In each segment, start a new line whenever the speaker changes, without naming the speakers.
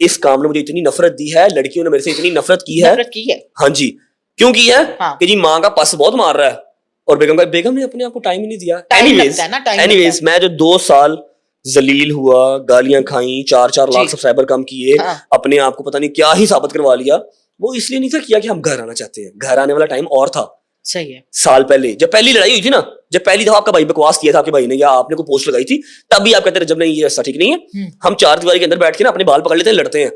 इस काम ने मुझे इतनी नफरत दी है, लड़कियों ने मेरे से इतनी नफरत की है। हाँ जी, क्यों की है? कि जी माँ का पस बहुत मार रहा है और बेगम ने अपने आप को टाइम ही नहीं दिया। एनीवेज मैं जो 2 साल जलील हुआ, गालियां खाई, 4-4 लाख सब्सक्राइबर कम किए, अपने आप को पता नहीं क्या ही साबित करवा लिया, वो इसलिए नहीं था किया कि हम घर आना चाहते हैं। घर आने वाला टाइम और था।
सही है।
साल पहले जब पहली लड़ाई हुई थी ना, जब पहली दफा आपका भाई बकवास किया था आपके भाई ने या आपने कोई पोस्ट लगाई थी, तब भी आप कहते रहे जब नहीं ये ऐसा ठीक नहीं है, हम 4 दीवारी के अंदर बैठ के ना अपने बाल पकड़ लेते हैं, लड़ते हैं।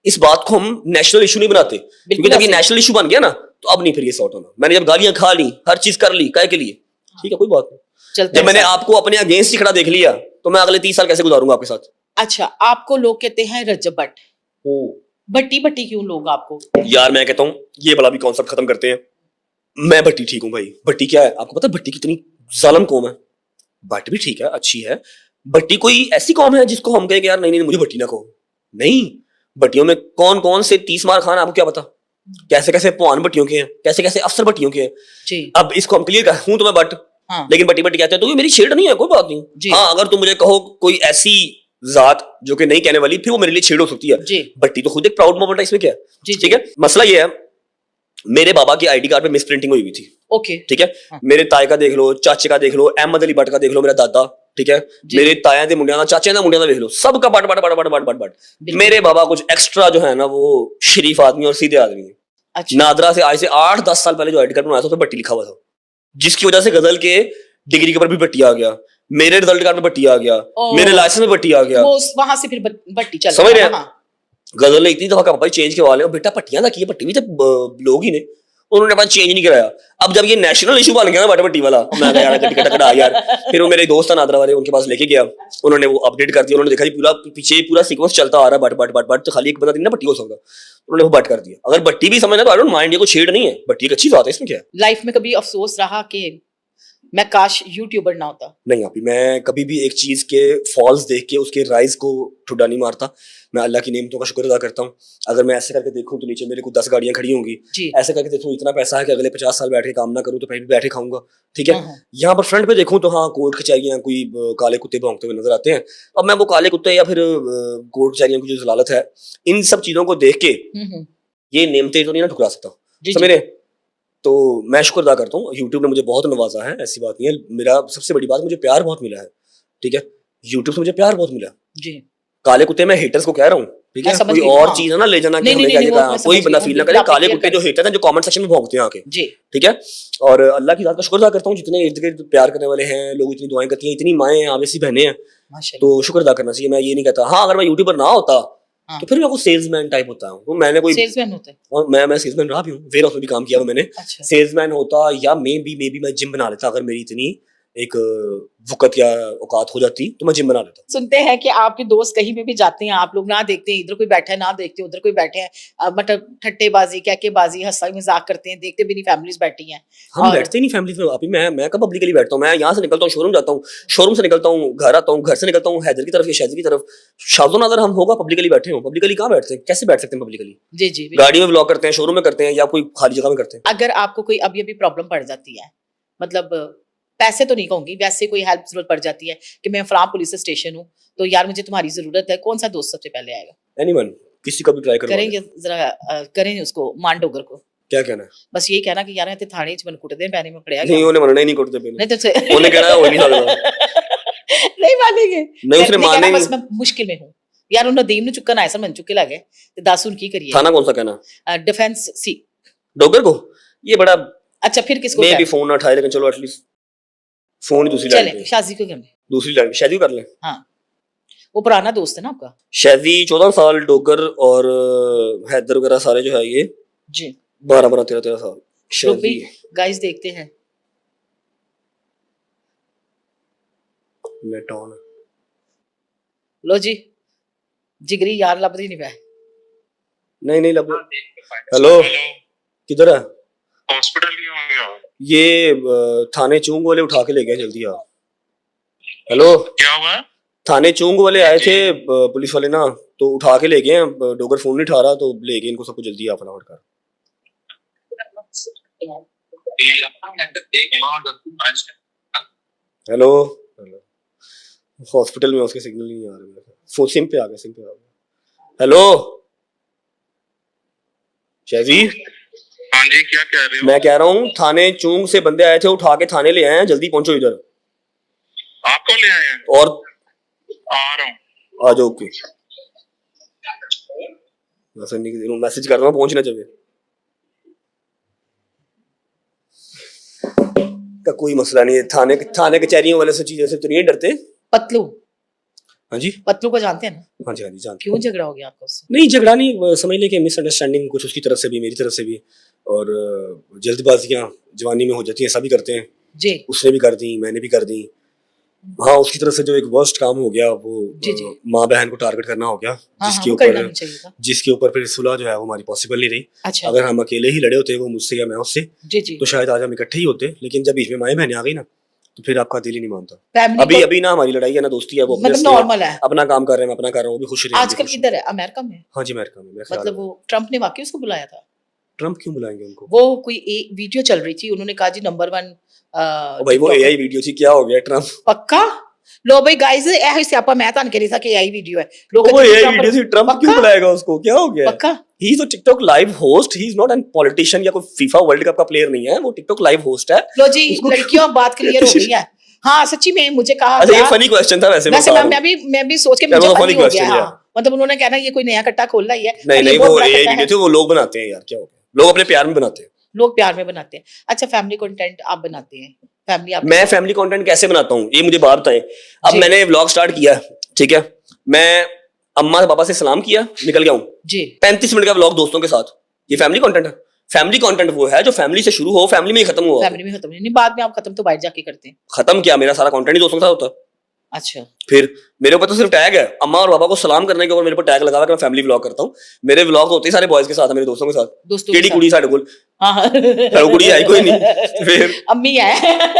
इस बात को हम नेशनल इशू नहीं बनाते, क्योंकि जब ये नेशनल इशू बन गया ना तो अब नहीं फिर ये सॉर्ट होना। मैंने जब गालियां खा ली, हर चीज कर ली, काय के लिए? ठीक है, कोई बात नहीं। जब मैंने आपको अपने अगेंस्ट ही खड़ा देख लिया तो मैं अगले 30 साल कैसे गुजारूंगा आपके साथ?
अच्छा, आपको लोग कहते हैं रजब भट्ट। भट्टी भट्टी क्यों लोग आपको?
यार मैं कहता हूँ ये वाला भी कॉन्सेप्ट खत्म करते हैं। मैं भट्टी ठीक हूँ भाई। भट्टी क्या है आपको पता है? भट्टी कितनी जालिम कौम है। भट्ट भी ठीक है, अच्छी है। भट्टी कोई ऐसी कौम है जिसको हम कहें कि यार नहीं मुझे भट्टी ना कहो? नहीं, भट्टियों में कौन कौन से 30 मार खान आपको क्या पता? कैसे कैसे पौन भट्टियों के हैं, कैसे कैसे अफसर भट्टियों के हैं। अब इसको हम क्लियर कर, हूं तो मैं भट्ट, लेकिन भट्टी भट्टी कहते हैं तो ये मेरी छेड़ नहीं है, कोई बात नहीं। हाँ, अगर तुम मुझे कहो कोई ऐसी जात जो कि नहीं कहने वाली, फिर वो मेरे लिए छेड़ हो सकती है। भट्टी तो खुद एक प्राउड मोमेंट है, इसमें क्या है? ठीक है, मसला ये है मेरे बाबा की आईडी कार्ड पे मिस प्रिंटिंग हुई थी।
ओके,
ठीक है। मेरे ताए का देख लो, चाचे का देख लो, अहमद अली भट्ट का देख लो, मेरा दादा, ठीक है, मेरे ताया दे मुंडिया, चाचे का मुंडिया देख लो, सबका but but but but but but but. मेरे बाबा कुछ एक्स्ट्रा जो है ना वो शरीफ आदमी और सीधे आदमी है। अच्छा। नादरा से आज से 8-10 साल पहले जो आईडी कार्ड बनाया था उसमें भट्टी लिखा हुआ था, जिसकी वजह से गजल के डिग्री के ऊपर भी भट्टी आ गया, मेरे रिजल्ट कार्ड में भट्टी आ गया, मेरे लाइसेंस में भट्टी आ गया,
वहां से फिर भट्टी चल
समझ रहे हैं? गजल ने इतनी दफा कहा भाई चेंज करवा ले, बेटा भट्टियां तक की भट्टी भी तो लोग ही ने, उन्होंने बात चेंज नहीं कराया। अब जब ये नेशनल इशू बन गया ना भट्टी वाला, मैं कहा यार टिकट कटा यार। फिर वो मेरे दोस्त नादरा वाले, उनके पास लेके गया, उन्होंने वो अपडेट कर दिया, उन्होंने देखा जी पूरा पीछे पूरा सीक्वेंस चलता आ रहा है बट बट बट बट, तो खाली एक बंदा नहीं ना भट्टी हो सकता, उन्होंने वो बट कर दिया। अगर भट्टी भी समझना तो आई डोंट माइंड, ये कोई छेड़ नहीं है, भट्टी एक अच्छी बात है, इसमें क्या है?
लाइफ में कभी अफसोस रहा कि मैं काश यूट्यूबर ना होता?
नहीं अभी मैं कभी भी एक चीज के फॉल्स देख के उसके राइज को ठुड्डा नहीं मारता। मैं अल्लाह की नेमतों का शुक्र अदा करता हूँ। अगर मैं ऐसे करके देखूं तो नीचे मेरे को 10 गाड़ियां खड़ी होंगी, ऐसे करके देखूं इतना पैसा है कि अगले 50 साल बैठ के काम ना करूं तो फिर बैठे खाऊंगा। ठीक है, यहाँ पर फ्रंट पे देखूं तो हाँ कोर्ट कचहरियां, कोई काले कुत्ते भौंकते हुए नजर आते हैं। अब मैं वो काले कुत्ते या फिर कोर्ट कचहरियों की जो जलालत है, इन सब चीजों को देख के ये नेमते तो नहीं ना ठुकरा सकता, समझ। तो मैं शुक्र अदा करता हूँ, यूट्यूब ने मुझे बहुत नवाजा है, ऐसी बात नहीं है। मेरा सबसे बड़ी बात, मुझे प्यार बहुत मिला है। ठीक है, यूट्यूब से मुझे प्यार बहुत मिला जी। काले कुत्ते मैं हेटर्स को कह रहा हूँ, ठीक है, कोई और चीज है ना ले जाना कि हमने क्या कहा, कोई बंदा फील ना करे। काले कुत्ते जो हेटर हैं, जो कमेंट सेक्शन में भौंकते हैं आके, ठीक है। और अल्लाह की जात का शुक्र अदा करता हूँ, जितने इर्द गिर्द प्यार करने वाले हैं लोग, इतनी दुआएं करती हैं, इतनी माएं आवेसी बहनें हैं, तो शुक्र अदा करना चाहिए। मैं ये नहीं कहता, हाँ अगर मैं यूट्यूबर ना होता तो फिर मैं वो सेल्समैन टाइप होता हूँ। तो मैंने कोई
सेल्समैन होता है,
और मैं सेल्समैन रहा भी हूँ, वेयर हाउस में भी काम किया हुआ मैंने। सेल्समैन होता या मे बी मैं जिम बना लेता, अगर मेरी इतनी एक वक़्त या औकात हो जाती तो मैं जिम बना लेता।
सुनते हैं कि आपके दोस्त कहीं पे भी जाते हैं, आप लोग ना देखते हैं, इधर कोई बैठा है ना देखते उधर कोई बैठे हैं, मतलब ठट्टेबाजी कहकेबाजी हंसा मजाक करते हैं, देखते भी नहीं फैमिलीज बैठी हैं।
हम बैठते नहीं फैमिलीज में। अभी मैं कब पब्लिकली बैठता हूँ? मैं यहाँ से निकलता हूँ, शोरूम जाता हूँ, शोरूम से निकलता हूँ, घर आता हूँ, घर से निकलता हूँ हैदर की तरफ या शहर की तरफ। शाजो नादर हम होगा पब्लिकली बैठे हो, पब्लिकली कहाँ बैठते हैं? कैसे बैठ सकते हैं पब्लिकली?
जी जी,
गाड़ी में व्लॉग करते हैं, शोरूम में करते हैं या कोई खाली जगह में करते हैं।
अगर आपको कोई अभी प्रॉब्लम पड़ जाती है, मतलब पैसे तो नहीं कहूंगी, वैसे कोई हेल्प जरूरत पड़ जाती है कि मैं फलां पुलिस स्टेशन हूँ तो यार मुझे तुम्हारी जरूरत है, कौन सा दोस्त सबसे पहले आएगा?
एनीवन, किसी का भी ट्राई
करेंगे, जरा करेंगे उसको मान डोगर को।
क्या कहना है?
बस यही कहना कि यार ते थाने च मन कुटदे पैने में पड़या
नहीं उन्हें मनना ही नहीं कुटदे पैने,
नहीं तो
उन्हें कहना हो नहीं सकता।
नहीं मानेंगे,
नहीं उसने माने,
बस मैं मुश्किल में हूं यार, उन नदीम ने चुक्कन आया सर मन चुके लगे ते दस उन की करिए।
थाना कौन सा कहना?
डिफेंस सी
डोगर को। ये बड़ा
अच्छा, फिर किसको?
मैं भी फोन ना उठाए, लेकिन चलो एटलीस्ट फोन ही दूसरी लाइन पे।
शादी को करने,
दूसरी लाइन शादी कर ले।
हाँ, वो पुराना दोस्त है ना आपका।
शादी 14 साल, डोगर और हैदर वगैरह सारे जो है ये
जी
12-13 साल शादी।
गाइस देखते हैं
नेट ऑन।
लो जी, जिगरी यार लब रही नहीं पे।
नहीं लब। हेलो, किधर है?
हॉस्पिटल ही होंगे।
ये थाने चूंग वाले उठा के ले गए, जल्दी आओ। हेलो,
क्या हुआ?
थाने चूंग वाले आए थे पुलिस वाले ना, तो उठा के ले गए। डोगर फोन नहीं उठा रहा तो ले गए इनको, सबको जल्दी आ फटाफट कर। हेलो, हॉस्पिटल में उसके सिग्नल नहीं आ रहे, फोन सिम पे आ गया, सिम पे आ गया। हेलो शहजी,
हाँ जी, क्या कह रहे हो?
मैं कह रहा हूँ थाने चूंग से बंदे आए थे, उठा के थाने ले आए हैं, जल्दी पहुंचो इधर।
आप कौन ले आए हैं?
और
आ रहा हूँ।
आ जाओ। ओके, मैसेज कर रहा हूँ, पहुंचना चाहिए का कोई मसला नहीं है। थाने कचहरियों वाले से चीजें से तो नहीं डरते।
पतलू
हाँ जी,
पतलू को जानते हैं ना?
हाँ जी, हाँ जी, जानते
क्यों झगड़ा हो गया आपका उससे?
नहीं, झगड़ा नहीं, समझ लें कि मिसअंडरस्टैंडिंग कुछ उसकी तरफ से भी मेरी तरफ से भी, और जल्दबाजियां जवानी में हो जाती हैं, सभी करते हैं।
जी
उसने भी कर दी, मैंने भी कर दी। हाँ, उसकी तरफ से जो एक वर्स्ट काम हो गया वो
जी जी
माँ बहन को टारगेट करना हो गया,
हाँ
जिसके
वो करना
ऊपर
नहीं चाहिए था।
जिसके ऊपर फिर सुलह जो है वो हमारी पॉसिबल नहीं रही।
अच्छा
अगर हम अकेले ही लड़े होते, वो मुझसे या मैं उससे,
जी जी
तो शायद आज हम इकट्ठे ही होते। लेकिन जब बीच में माएँ बहनें आ गई ना, तो फिर आपका दिल ही नहीं मानता।
फैमिली
अभी
को
अभी ना हमारी लड़ाई है ना दोस्ती है, वो अपने
मतलब
से
नॉर्मल है।
अपना काम कर रहे हैं, मैं अपना कर रहा हूँ, वो भी खुश रहे।
आजकल किधर है? अमेरिका में?
हाँ जी, अमेरिका में। मेरा ख्याल
मतलब
है।
वो ट्रम्प ने वाकई उसको बुलाया था?
ट्रम्प क्यों बुलाएंगे उनको?
वो कोई एक वीडियो चल रही थी, उन्होंने कहा जी नंबर 1
ओ भाई, वो एआई वीडियो थी, क्या हो गया ट्रम्प?
पक्का लो भाई गाइस, ਇਹ ਸਿਆਪਾ मैं ਤਾਂ कह रही था कि एआई वीडियो है। लोग
वो एआई वीडियो थी, ट्रम्प क्यों
पक्का
बुलाएगा उसको? क्या हो गया?
पक्का
he is a TikTok live host, he is not an politician या कोई फीफा वर्ल्ड कप का प्लेयर नहीं है, वो टिकटॉक लाइव होस्ट है।
लो जी
उसको
लड़कियों बात क्लियर हो गई है। हाँ सच्ची में मुझे कहा
अच्छा, ये
गया।
फनी क्वेश्चन था वैसे
वैसे
बता रहा
मैं भी सोच के
चलो,
मुझे
funny
फनी हो
question,
गया।
yeah.
हाँ मतलब उन्होंने कहना ये कोई नया कट्टा खोल रहा ही है।
हूं। नहीं
और ये
नहीं,
बहुत
वो
बड़ा
एआई
कट्टा
वीडियो
है।
थी, वो लोग बनाते हैं यार, क्या हो गया? लोग अपने प्यार में बनाते हैं।
लोग प्यार में बनाते हैं। अच्छा फैमिली कंटेंट आप बनाते हैं? फैमिली आप
मैं फैमिली कंटेंट कैसे बनाता हूँ ये मुझे बात बताएं। अब
जी।
मैंने व्लॉग स्टार्ट किया, ठीक है, मैं अम्मा पापा से सलाम किया, निकल गया हूँ।
जी
35 मिनट का व्लॉग दोस्तों के साथ, ये फैमिली कंटेंट है? फैमिली कंटेंट वो है जो फैमिली से शुरू हो, फैमिली में ही खत्म हुआ।
फैमिली में खत्म नहीं, बाद में आप खत्म तो बाहर जाके करते हैं।
खत्म क्या, मेरा सारा कंटेंट ही दोस्तों के साथ होता है।
अच्छा
फिर मेरे ऊपर तो सिर्फ टैग है, अम्मा और पापा को सलाम करने के ऊपर मेरे ऊपर टैग लगा हुआ है कि मैं फैमिली व्लॉग करता हूँ। मेरे व्लॉग होते ही सारे बॉयज के साथ है, मेरे दोस्तों के साथ।
दोस्तों के
केड़ी
साथ।
कुड़ी साढ़े कोल,
हाँ हाँ
साढ़े कुड़ी है ही कोई नहीं। फिर
अम्मी है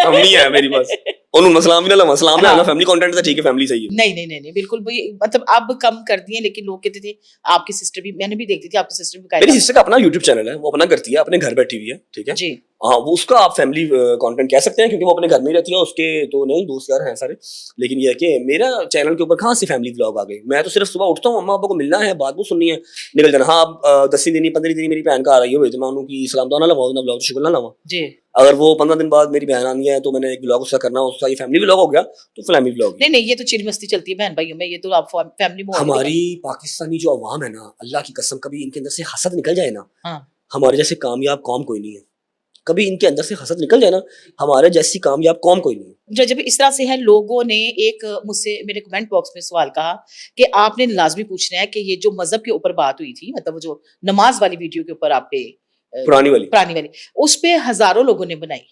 अम्मी है मेरी बस, उन्होंने सलाम भी ना लगा, सलाम ना
हाँ।
फैमिली कंटेंट था, ठीक है, फैमिली सही है।
नहीं बिल्कुल भी मतलब अब कम कर दिए, लेकिन लोग कहते थे आपकी सिस्टर भी, मैंने भी देखती थी आपकी सिस्टर भी
मेरी सिस्टर का अपना यूट्यूब चैनल है, वो अपना करती है, अपने घर बैठी हुई है, ठीक है।
जी
हाँ, वो उसका आप फैमिली कंटेंट कह सकते हैं, क्योंकि वो अपने घर में ही रहती है, उसके तो नहीं दोस्त यार हैं सारे। लेकिन ये है कि मेरा चैनल के ऊपर कहाँ से फैमिली व्लॉग आ गए? मैं तो सिर्फ सुबह उठता हूँ, अम्मा पापा को मिलना है, बात वो सुननी है, निकल जाना। हाँ, 10 दिन 15 दिन मेरी बहन का आ रही है, मैं उनकी सलाम तो ना लगा ना व्लॉग शुक्र ना लगा।
जी
अगर वो 15 दिन बाद मेरी बहन आनी है तो मैंने एक व्लॉग उसका करना, उसका ये फैमिली व्लॉग हो गया, तो फैमिली व्लॉग।
नहीं ये तो चिड़ी मस्ती चलती है बहन भाइयों में, ये तो आप फैमिली में
हमारी पाकिस्तानी जो अवाम है ना, अल्लाह की कसम, कभी इनके अंदर से हसद निकल जाए ना,
हाँ
हमारे जैसे कामयाब कौम कोई नहीं है। कभी इनके अंदर से हसद निकल जाए ना, हमारे जैसी कामयाब कौम कोई नहीं है।
जब इस तरह से है, लोगों ने एक मुझसे मेरे कमेंट बॉक्स में सवाल कहा कि आपने लाजमी पूछना है कि ये जो मजहब के ऊपर बात हुई थी, मतलब वो जो नमाज वाली वीडियो के ऊपर आप पे
पुरानी वाली
उस पे हजारों लोगों ने बनाई,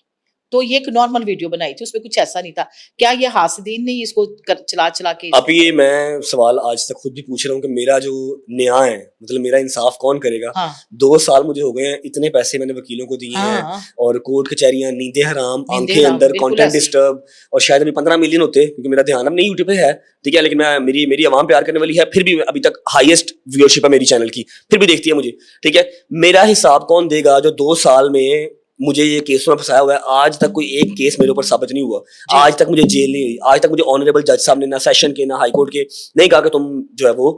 तो ये एक नॉर्मल वीडियो बनाई थी, उसमें कुछ ऐसा नहीं था। क्या ये हासिदीन ने इसको चला के
अब ये मैं सवाल आज तक खुद भी पूछ रहा हूँ कि मेरा जो न्याय है, मतलब मेरा इंसाफ कौन करेगा?
हाँ
2 साल मुझे हो गए हैं, इतने पैसे मैंने वकीलों को दिए हैं,
हाँ
और कोर्ट कचहरियां, नींदें हराम,
नींदें
आंखें
हराम,
अंदर,
बिल्कुल
कंटेंट
ऐसे ही।
डिस्टर्ब, और शायद अभी 15 मिलियन होते, क्योंकि मेरा ध्यान अब नहीं यूट्यूब पे है, ठीक है, लेकिन मैं मेरी आवाम प्यार करने वाली है, फिर भी अभी तक हाईएस्ट व्यूअरशिप है मेरी चैनल की, फिर भी देखती है मुझे, ठीक है। मेरा हिसाब कौन देगा जो 2 साल में मुझे ये केस में फंसाया हुआ है? आज तक कोई एक केस मेरे ऊपर साबित नहीं हुआ, आज तक मुझे जेल नहीं हुई, आज तक मुझे ऑनरेबल जज साहब ने, ना सेशन के ना हाई कोर्ट के, नहीं कहा कि तुम जो है वो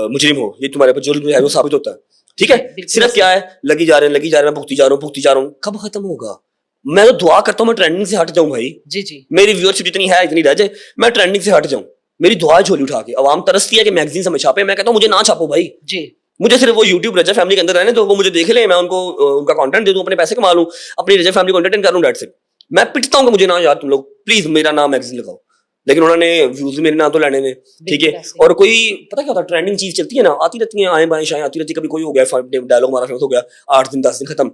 मुजरिम हो, ये तुम्हारे ऊपर जुल्म जो है वो साबित होता है, ठीक है। सिर्फ क्या है, लगी जा रहे हैं, मैं भुगती जा रहा हूँ। कब खत्म होगा? मैं तो दुआ करता हूँ मैं ट्रेंडिंग से हट जाऊं भाई,
जी जी
मेरी व्यूअरशिप जितनी है इतनी रह जाए, मैं ट्रेंडिंग से हट जाऊं, मेरी दुआ है झोली उठा के। अवाम तरसती है कि मैगजीन में छापे, मैं कहता हूँ मुझे ना छापो भाई,
जी
मुझे सिर्फ वो यूट्यूब रजा फैमिली के अंदर रहने तो, वो मुझे देख ले, मैं उनको उनका कंटेंट दे दूं, अपने पैसे कमा लूं, अपनी रजा फैमिली कंटेंट कर लूं, डेट से। मैं पिटता हूं कि मुझे ना यार, तुम लोग प्लीज मेरा नाम मैगजीन लगाओ, लेकिन उन्होंने व्यूज मेरे नाम तो लेने में, ठीक है। और कोई पता क्या होता है, ट्रेंडिंग चीज चलती है ना, आती रहती है, आए बाएं शाएं आती रहती है, कभी कोई हो गया डायलॉग हमारा फेमस हो गया, 8 दिन 10 दिन खत्म।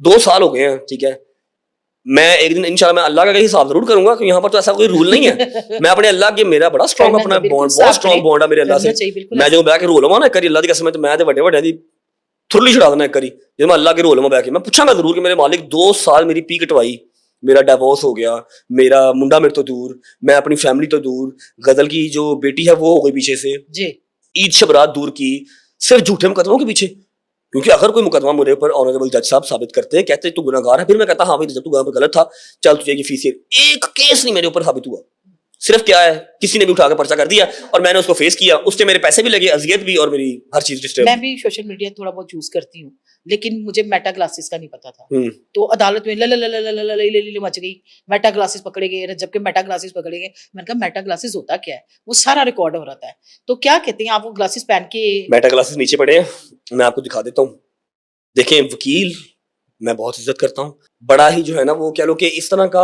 2 साल हो गए हैं, ठीक है। मैं एक दिन इंशाल्लाह मैं अल्लाह का हिसाब जरूर करूंगा, कि यहाँ पर तो ऐसा कोई रूल नहीं है। मैं अपने अल्लाह के, मेरा बड़ा स्ट्रॉन्ग अपना बॉन्ड, बहुत स्ट्रॉन्ग बॉन्ड है मेरे अल्लाह से। मैं जो बैठ के रोल लवां ना करी अल्लाह दी कसम, मैं तो बड़े दी थुरली छुड़ा देना करी, जब मैं अल्लाह के रोल लवां बैठ के, मैं पूछांगा जरूर कि मेरे मालिक 2 साल मेरी पी कटवाई, मेरा डिवोर्स हो गया, मेरा मुंडा मेरे तो दूर, मैं अपनी फैमिली तो दूर, गजल की जो बेटी है वो हो गई पीछे से,
जी
ईद शबरात दूर की, सिर्फ झूठे मुकदमों के पीछे। क्योंकि अगर कोई मुकदमा मेरे ऊपर ऑनरेबल जज साहब साबित करते हैं, कहते तू गुनाहगार है, फिर मैं कहता हाँ भाई जब तू गलत था, चल तुझे की फीस, एक केस नहीं मेरे ऊपर साबित हुआ, सिर्फ क्या है, किसी ने भी उठा के पर्चा कर दिया और मैंने उसको फेस किया, उससे मेरे पैसे भी लगे, अजियत भी, और मेरी हर चीज डिस्टर्ब।
मैं भी सोशल मीडिया थोड़ा बहुत यूज करती हूँ, लेकिन मुझे मेटा ग्लासेस का नहीं पता था। तो अदालत में ल मच गई, मेटा ग्लासेस पकड़े गए, जबकि मेटा ग्लासेस पकड़े गए। मैंने कहा मेटा ग्लासेस होता क्या है, वो सारा रिकॉर्ड हो रहा है। तो क्या कहते हैं आप, वो ग्लासेस पहन के?
मेटा ग्लासेस नीचे पड़े हैं, मैं आपको दिखा देता हूँ। देखें, वकील मैं बहुत इज्जत करता हूँ, बड़ा ही जो है ना वो कह लो कि इस तरह का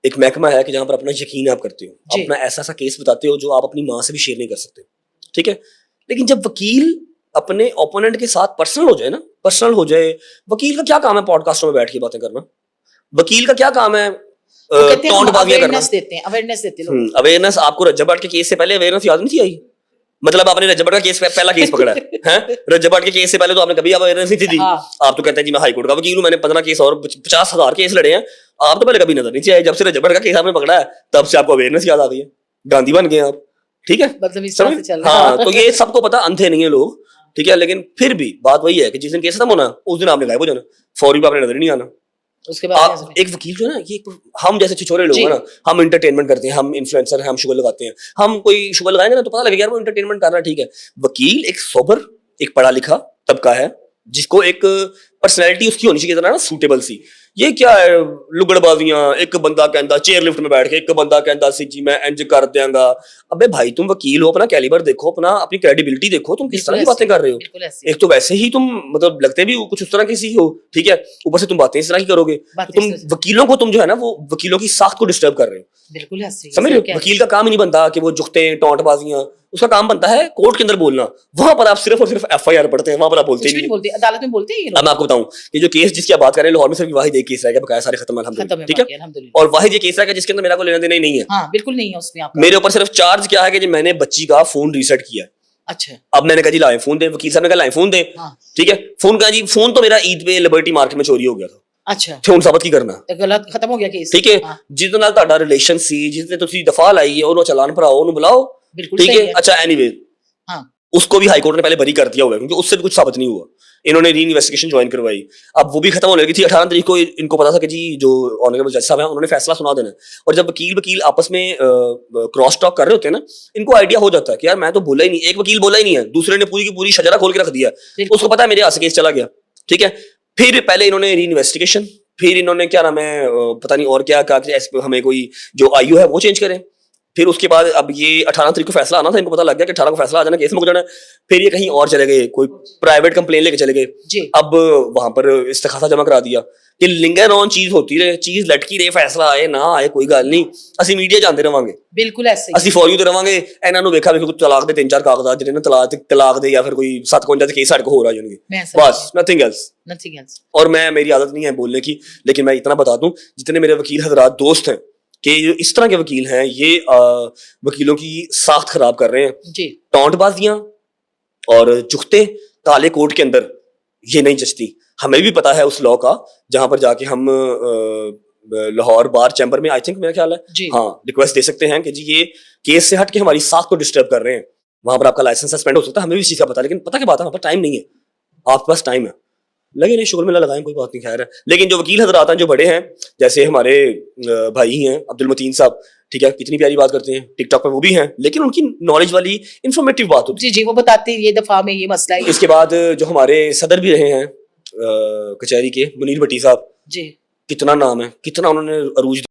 एक महकमा है कि जहां पर अपना यकीन आप करते हो, अपना ऐसा ऐसा केस बताते हो जो आप अपनी माँ से भी शेयर नहीं कर सकते, ठीक है। लेकिन जब वकील अपने ओपोनेंट के साथ पर्सनल हो जाए ना, पर्सनल हो जाए, वकील का क्या काम है पॉडकास्टों में बैठ के बातें करना? वकील का क्या काम है
अवेयरनेस देते हैं, अवेयरनेस देते लोग।
अवेयरनेस आपको रज्जब भट्ट के केस से पहले अवेयरनेस याद नहीं थी आई? मतलब आपने रज्जब भट्ट का केस पहला केस पकड़ा है रज्जब भट्ट के केस से पहले तो आपने कभी अवेयरनेस नहीं थी। आप तो कहते हैं जी मैं हाई कोर्ट का वकील हूं, मैंने 15 केस और 50,000 केस लड़े हैं, आप तो पहले कभी नजर नहीं आए। जब से रज्जब भट्ट का केस आपने पकड़ा है तब से आपको अवेयरनेस याद आ गई है, गांधी बन गए आप, ठीक है।
मतलब इस तरह से चल रहा
है। हाँ, तो ये सबको पता, अंधे नहीं है लोग, ठीक है। लेकिन फिर भी बात वही है कि जिस दिन केस खत्म होना उस दिन आपने गायब हो जाना, फौरी पे आपने नजर नहीं आना।
उसके बाद
एक वकील जो है ना, ये हम जैसे छिछोरे लोग हैं ना, हम इंटरटेनमेंट करते हैं, हम इन्फ्लुएंसर हैं, हम शुगर लगाते हैं, हम कोई शुगर लगाएंगे ना तो पता लगेगा यार वो इंटरटेनमेंट कर रहा है, ठीक है। वकील एक सोबर, एक पढ़ा लिखा तबका है जिसको एक पर्सनैलिटी उसकी होनी चाहिए ना सूटेबल सी। ये क्या है लुगड़बाजियां, एक बंदा कहता चेयर लिफ्ट में बैठ के, एक बंदा कहता सी जी मैं इंज कर देंगा। अबे भाई तुम वकील हो, अपना कैलिबर देखो, अपना अपनी क्रेडिबिलिटी देखो, तुम किस तरह की बातें कर रहे हो। एक तो वैसे ही तुम मतलब लगते भी कुछ उस तरह की सी हो, ठीक है, ऊपर से तुम बातें इस तरह की करोगे, तो तुम वकीलों को तुम जो है ना वो वकीलों की साख को डिस्टर्ब कर रहे हो।
बिल्कुल
समझ रहे हो? वकील का काम ही नहीं बनता कि वो जुखते टौंटबाजियां, उसका काम बनता है कोर्ट के अंदर बोलना। वहां पर आप सिर्फ और सिर्फ FIR पढ़ते हैं, वहां पर आप बोलते नहीं
बोलते, अदालत में बोलते हैं।
अब मैं आपको बताऊं कि जो केस जिसकी आप बात कर रहे हैं लाहौर में सिर्फ वाहिद एक केस रह गया, बकाया सारे खत्म अल्हम्दुलिल्लाह, ठीक है। और वाहिद ये केस रह गया जिसके अंदर मेरा कोई लेना देना ही नहीं है।
हाँ, बिल्कुल नहीं है उसमें आपका।
मेरे ऊपर सिर्फ चार्ज क्या है कि मैंने बच्ची का फोन रीसेट किया।
अच्छा,
अब मैंने कहा जी लाए फोन दे, वकील साहब ने कहा लाए फोन दे, ठीक है। फोन का जी फोन तो मेरा ईद पे लिबर्टी मार्केट में चोरी हो गया था।
अच्छा,
फोन साबित की करना
गलत, खत्म हो गया केस,
ठीक है। जिस नाल ਤੁਹਾਡਾ रिलेशन सी, जिसने ਤੁਸੀਂ दफा लाई है ਉਹਨੂੰ चलान भराओ, ਉਹਨੂੰ बुलाओ, ठीक है। अच्छा एनीवे,
हाँ,
उसको भी हाई कोर्ट ने पहले बरी कर दिया हुआ है क्योंकि उससे भी कुछ साबित नहीं हुआ। इन्होंने री इन्वेस्टिगेशन ज्वाइन करवाई, अब वो भी खत्म होने लगी थी। 18 तारीख को इनको पता था कि जी जो ऑनरेबल जज साहब हैं उन्होंने फैसला सुना देना है। और जब वकील आपस में क्रॉस टॉक कर रहे होते हैं ना, इनको आइडिया हो जाता है कि यार मैं तो बोला ही नहीं, एक वकील बोला ही नहीं है, दूसरे ने पूरी की पूरी शजरा खोल के रख दिया, उसको पता है मेरे हाथ से केस चला गया, ठीक है। फिर पहले इन्होंने री इन्वेस्टिगेशन, फिर इन्होंने क्या नाम है पता नहीं और क्या कहा हमें कोई जो आयु है वो चेंज करें। फिर उसके बाद अब ये 18 तारीख को फैसला आना था, इनको पता लग गया कि 18 को फैसला आ जाना, केस मुक जाना। फिर ये कहीं और चले गए, कोई प्राइवेट कंप्लेन लेके चले गए। अब वहां पर इस्तिखासा जमा करा दिया कि लिंगर ऑन चीज होती रहे, चीज लटकी रहे, फैसला आए ना आए कोई गल नहीं, ਅਸੀਂ मीडिया ਜਾਂਦੇ ਰਵਾਂਗੇ,
बिल्कुल ऐसे
ਅਸੀਂ ਫੌਰੀ ਤੇ ਰਵਾਂਗੇ। ਇਹਨਾਂ ਨੂੰ ਵੇਖਾ ਵੇਖੋ ਤਲਾਕ ਦੇ 3-4 ਕਾਗਜ਼ਾਤ ਜਿਹੜੇ ਨੇ ਤਲਾਕ ਦੇ ਜਾਂ ਫਿਰ ਕੋਈ 57 ਦੇ ਕੇਸ ਸਾਡੇ ਕੋਲ ਹੋ ਆ ਜਾਣਗੇ, बस नथिंग एल्स। और मैं मेरी आदत नहीं है बोलने की, लेकिन मैं इतना बता दूं जितने मेरे वकील हजरात दोस्त हैं कि जो इस तरह के वकील हैं ये वकीलों की साख्त खराब कर रहे हैं जी। टौंटबाजियां और जुखते काले कोर्ट के अंदर ये नहीं जचती। हमें भी पता है उस लॉ का, जहां पर जाके हम लाहौर बार चैम्बर में आई थिंक मेरा ख्याल है हाँ रिक्वेस्ट दे सकते हैं कि जी ये केस से हट के हमारी साख को डिस्टर्ब कर रहे हैं, वहां पर आपका लाइसेंस सस्पेंड हो सकता है। हमें भी इस चीज का पता, लेकिन पता क्या बात है, वहां पर टाइम नहीं है, आपके पास टाइम है, लगे नहीं शुगर में लगाएं, कोई बात नहीं, खैर है। लेकिन जो वकील हजरात हैं जो बड़े हैं, जैसे हमारे भाई हैं अब्दुल मतीन साहब, ठीक है, कितनी प्यारी बात करते हैं, टिकटॉक पे वो भी हैं, लेकिन उनकी नॉलेज वाली इंफॉर्मेटिव बात होती है जी, वो बताते हैं ये दफा में ये मसला है। इसके बाद जो हमारे सदर भी रहे हैं कचहरी के, मुनीर भट्टी साहब जी, कितना नाम है, कितना उन्होंने अरूज